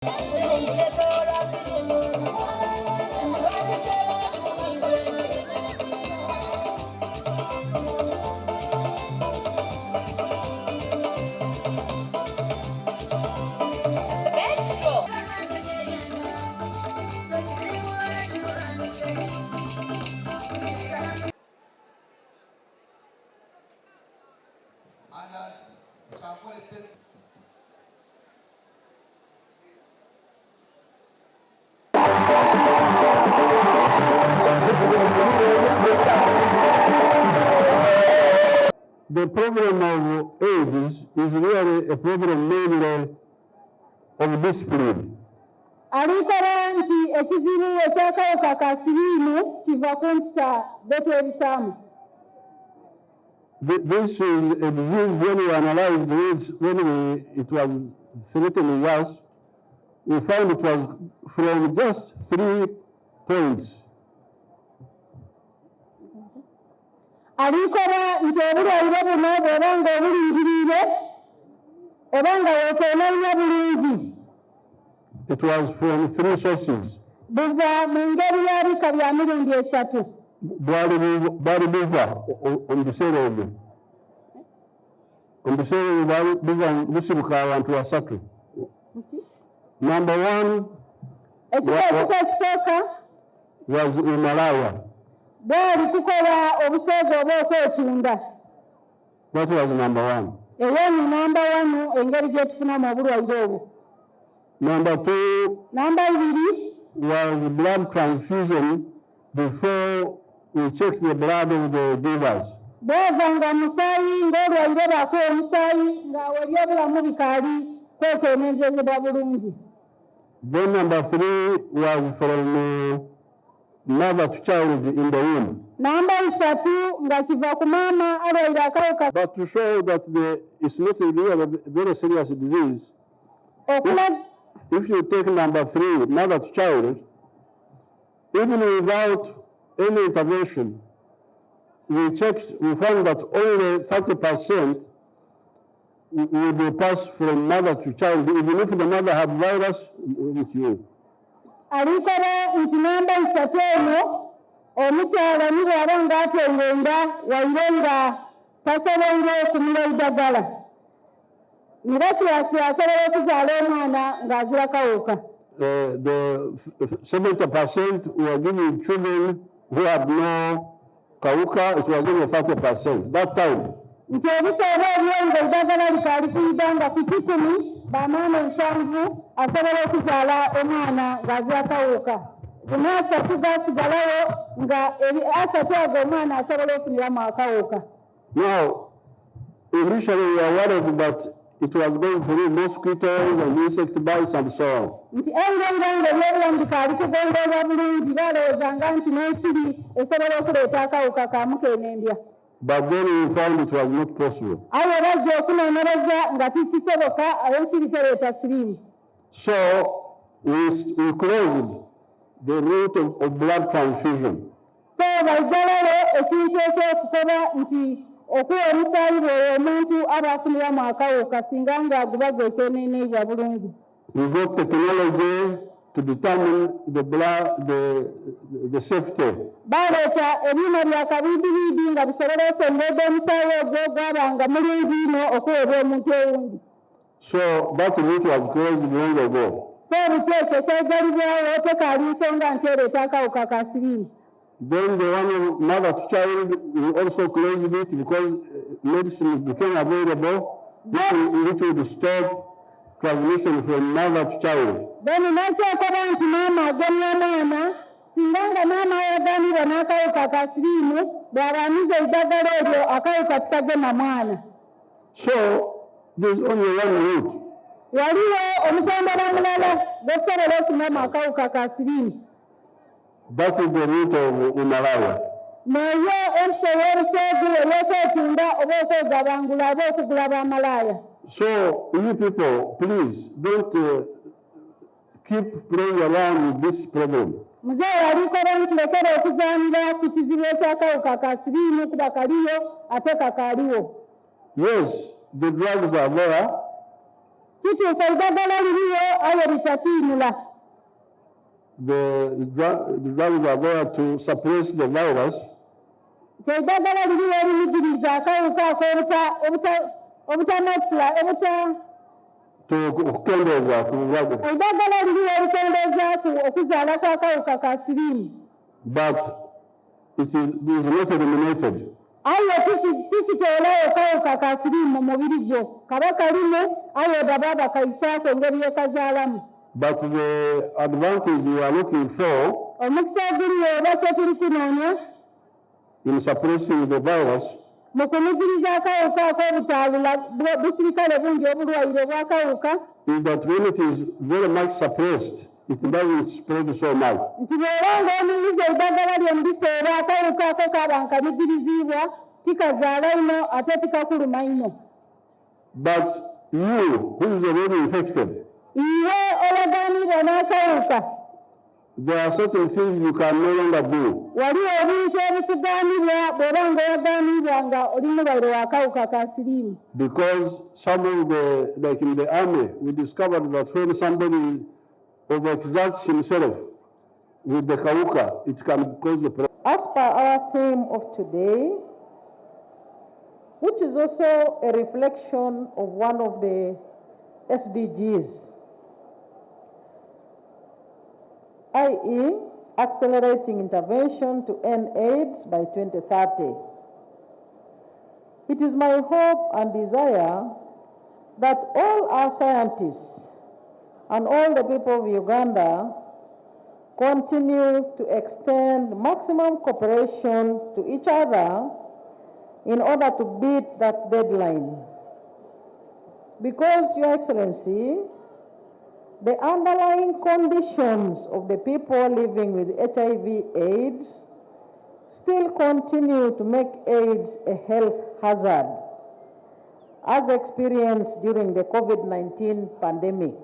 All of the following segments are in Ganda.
The problem of AIDS is really a problem mainly of discipline. Alikora nti ekizibu ekyakawuka ka siriimu kiva ku mpisa betwebisamu. This is a disease when we analyzed it, it was threatening us, we found it was from just 3 points. Alikora nti obulwaire buno bw'oba ng'obulingirire oba nga weekenenya bulungi. It was from 3 sources. Buva mu ngeri y'abika bya mirundi 3. Bwali buva omubiseera ebyo. Omubiseera ebyo bwali buva busibuka abantu 3. Number 1 was umalaya. Bwali kukola obuseege oba okwetunda. That was number 1. Eyo ni number 1 engeri gye tufunamu obulwaire obwo. Number 2 was blood transfusion before we checked the blood of the givers. Bw'ovanga musaayi ng'olwaire bakuwa omusaayi ng'awali obulamu bikaali kwekeenezezebwa bulungi. Then number 3 was from mother to child in the womb. Number 3 nga kiva ku maama alwaire akawuka. But to show that it's not really a very serious disease, if you take number 3, mother to child, even without any intervention, we found that only 30% will be passed from mother to child, even if the mother had virus with you. Alikora nti namba 3 omukyala ni bw'aba ng'atengenda waire nga tasobodde okumira eddagala. Miraculous asobola okuzaala omwana ng'azira kawuka. The 70% were giving children who had no kawuka, it was only 30% that time. Nti ebiseera ebyo nga eddagala likaali kuyida nga ku 10 bamaama 7 asobola okuzaala omwana ng'azira kawuka. Guno 3 gasigalawo nga 3 ago omwana asobola ofuniramu akawuka. Now, initially we were worried that it was going through mosquitoes and insect bites and so on. Nti ebirango ebyobulamu bikaali kugondoolwa bulungi balowoozanga nti n'ensiri esobola okuleeta akawuka ka mukenendya. But then we found it was not possible. Awo bajja okunoonyereza nga tikisoboka ensiri tereeta siriimu. So we closed the route of blood transfusion. So baijalawo ekintu ekyokukoba nti okuwa omusaayi bw'oyo omuntu aba afuniramu akawuka singa nga guba gwekeneeneibwa bulungi. We got technology to determine the safety. Baleeta ebyuma bya kabidibiidi nga bisobola osengedde omusaayi ogwo gwabanga mulungi nnyo okuweebwa omuntu owundi. So that route was closed long ago. So buti ekyo kyegalibwawo tekaali nsonga nti ereeta akawuka ka siriimu. Then the one of mother to child, we also closed it because medicine became available which would stop transmission from mother to child. Then nakyokoba nti maama agemya omwana singa nga maama yaganibwa n'akawuka ka siriimu bw'abaaniza eddagala eryo akawuka tikagema mwana. So there's only one route. Waliwo omutambala mulala gw'okusobola ofunamu akawuka ka siriimu. That is the route of umalaya. Naye empisa y'obuseegu ey'okwetunda oba okwegabangula oba okugula b'amalaaya. So you people, please don't keep playing around with this problem. Muzee alikola nti lekera okuzaanira ku kizibu eky'akawuka ka siriimu kuba kaliyo ate kakaaliwo. Yes, the drugs are there, kituufu eddagala liriyo aye litatiimula. The drugs are there to suppress the virus. Eddagala liriyo erimigiriza akawuka ako Okukendeeza ku bulwadde. Eddagala liriyo erikendeeza okuzaala kw'akawuka ka siriimu. But it is not eliminated. Aye tikiteerayo kawuka ka siriimu mu mubiri gwo. Kaba kalimu aye baba bakaisaako engeri yekazaalamu. But the advantage we are looking for omukisa guliyo oba kye tuli kunoonya in suppressing the virus mu kumigiriza akawuka ak'obutaabula busirikale bungi obulwaire bw'akawuka is that when it is very much suppressed, it doesn't spread so much. Nti bw'oba ng'omiriza eddagala lyo mu biseera akawuka ako kaba nkamigirizibwa tikazaala ino ate tikakuluma ino. But you, who is already infected, iwe olaganibwa n'akawuka, there are certain things you can no longer do. waliwo ebintu ebikugaanibwa bw'oba ng'oyaganibwa nga oli mulwaire w'akawuka ka siriimu. Because some of the, like in the army, we discovered that when somebody over-exerts himself with the kawuka, it can cause the problem. As per our theme of today, which is also a reflection of one of the SDGs, i.e. accelerating intervention to end AIDS by 2030. It is my hope and desire that all our scientists and all the people of Uganda continue to extend maximum cooperation to each other in order to beat that deadline. Because, Your Excellency, the underlying conditions of the people living with HIV/AIDS still continue to make AIDS a health hazard, as experienced during the COVID-19 pandemic,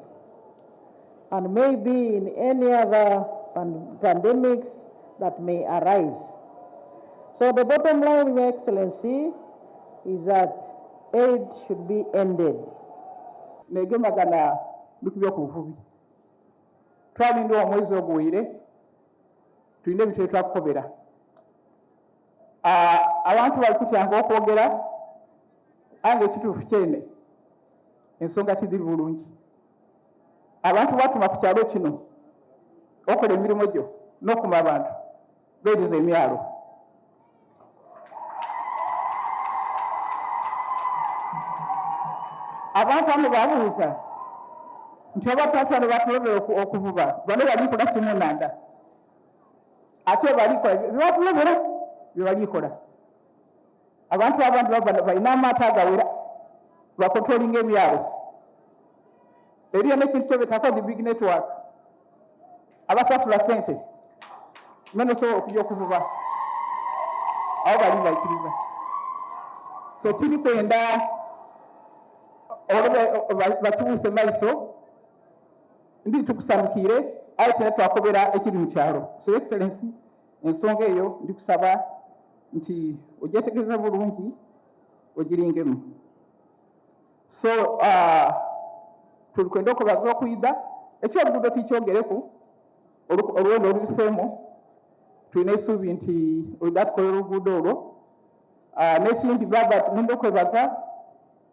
and maybe in any other pandemics that may arise. So the bottom line, Your Excellency, is that AIDS should be ended. Lukubya ku buvubi twalinda omwezi oguwire tulina ebintu twakukobera abantu bali kutyanga okwogera ange ekituufu kyene ensonga tiziri bulungi. Abantu batuma ku kyalo kino okola emirimu gyo n'okuma abantu beeriza emyalo. Abantu abo babuuza nti abatatwala batulobera okuvuba bano balikola kimu nanda ate balikola bebatulobera bebalikola. Abantu abandi balina amaato agawera bakontrolinga emyalo. Eriyo n'ekintu kyebetako the big network abasasula sente none osobola okujja okuvuba abo bali baikiriza. So tiri kwenda bakibuuse maiso ndi tukusamukire aye tena twakobera ekiri mu kyalo. So Excellency, ensonga eyo ndi kusaba nti ogyetegereza bulungi ogiringemu. So tuli kwenda okubaza okuyida ekyoluguudo tikyogereku olwendo olubiseemu tulina essuubi nti olida tukola oluguudo olwo. N'ekindi baba nenda okwebaza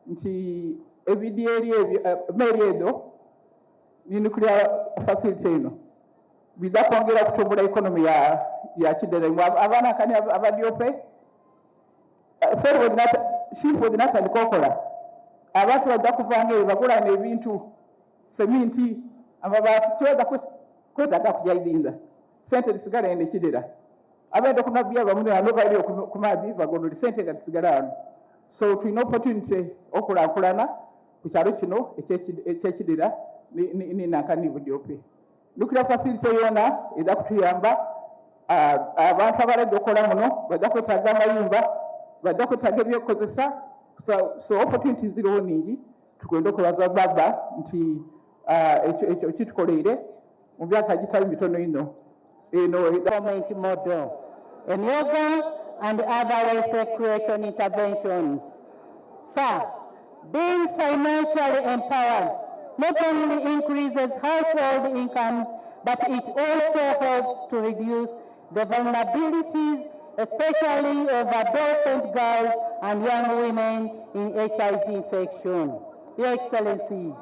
nti ebidi eri meeri edo ni nuclear facility eno biza kwongera kutumbula economy ya Kidere. Abaana kani abadiope shifu odinatandika okola abantu bajja kuvanga eyo bagulana ebintu seminti amabaati tweza kwetaaga kujaidinza sente zisigala ene Kidera abenda kunabya bamwe ano bali ku maadi bagondola sente nga zisigala ano. So tulina opportunity okulankulana ku kyalo kino ekyekidira ni nankani budiope. Nuclear facility yona eza kutuyamba abantu abalajja okukola muno bajja kwetaaga amayumba bajja kwetaaga ebyokukozesa. So opportunity ziriwo ningi tukwenda okubaza baba nti ekyo kitukoleire mu myaka gitali mitono ino government model and yoga and other welfare creation interventions. Sir, being financially empowered not only increases household incomes, but it also helps to reduce the vulnerabilities, especially of adolescent girls and young women in HIV infection. Your Excellency,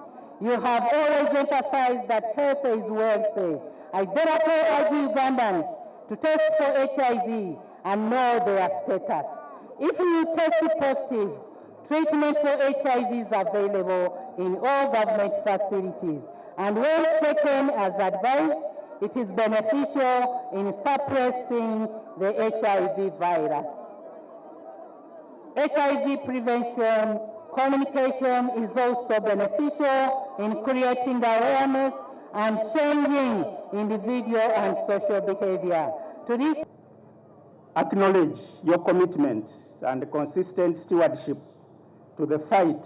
you have always emphasized that health is wealth. I therefore urge Ugandans to test for HIV and know their status. If you test positive, treatment for HIV is available in all government facilities, and when taken as advised, it is beneficial in suppressing the HIV virus. HIV prevention communication is also beneficial in creating awareness and changing individual and social behavior. To this, acknowledge your commitment and consistent stewardship to the fight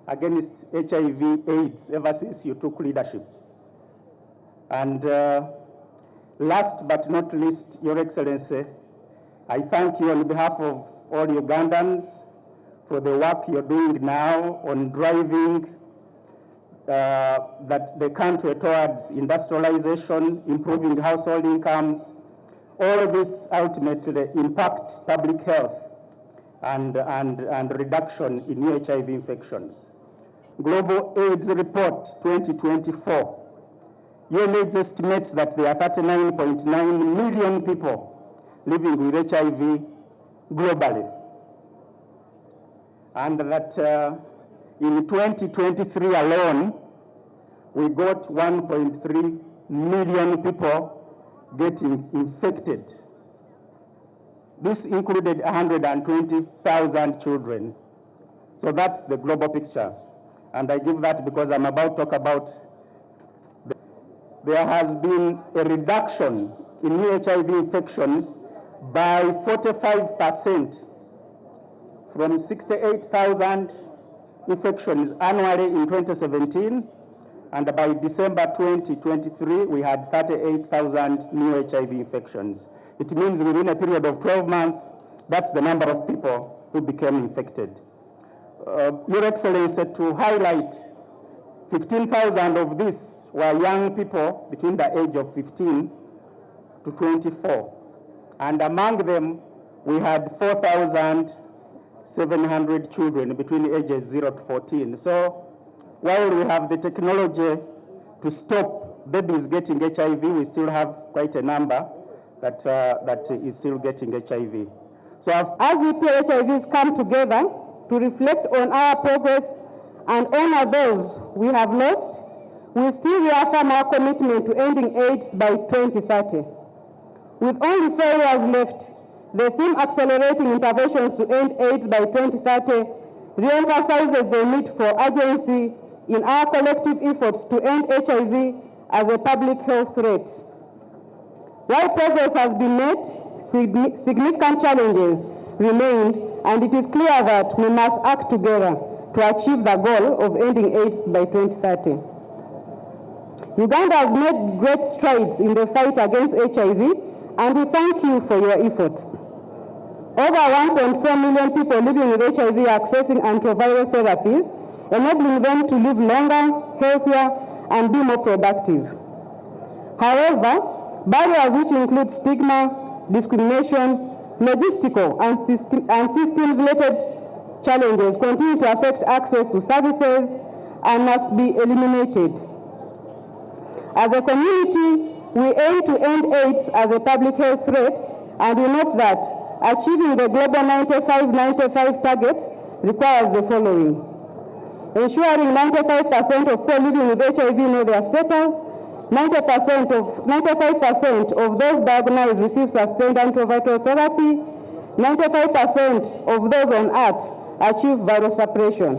against HIV/AIDS ever since you took leadership. And last but not least, Your Excellency, I thank you on behalf of all Ugandans for the work you're doing now on driving the country towards industrialization, improving household incomes. All of this ultimately impact public health and reduction in new HIV infections. Global AIDS Report 2024. UNAIDS estimates that there are 39.9 million people living with HIV globally. And that in 2023 alone, we got 1.3 million people getting infected. This included 120,000 children. So that's the global picture. And I give that because I'm about to talk about there has been a reduction in new HIV infections by 45%, from 68,000 infections annually in 2017, and by December 2023, we had 38,000 new HIV infections. It means within a period of 12 months, that's the number of people who became infected. Your Excellency, to highlight, 15,000 of these were young people between the age of 15 to 24. And among them, we had 4,700 children between the ages 0 to 14. So while we have the technology to stop babies getting HIV, we still have quite a number that is still getting HIV. So As we PHIVs come together to reflect on our progress and honor those we have lost, we still reaffirm our commitment to ending AIDS by 2030. With only 4 years left, the theme Accelerating Interventions to End AIDS by 2030 re-emphasizes the need for urgency in our collective efforts to end HIV as a public health threat. While progress has been made, significant challenges remain, and it is clear that we must act together to achieve the goal of ending AIDS by 2030. Uganda has made great strides in the fight against HIV, and we thank you for your efforts. Over 1.4 million people living with HIV are accessing antiviral therapies, enabling them to live longer, healthier, and be more productive. However, barriers which include stigma, discrimination, logistical, and systems-related challenges continue to affect access to services and must be eliminated. As a community, we aim to end AIDS as a public health threat, and we note that achieving the global 95-95 targets requires the following: ensuring 95% of people living with HIV know their status, 95% of those diagnosed receive sustained antiviral therapy, 95% of those on ART achieve viral suppression.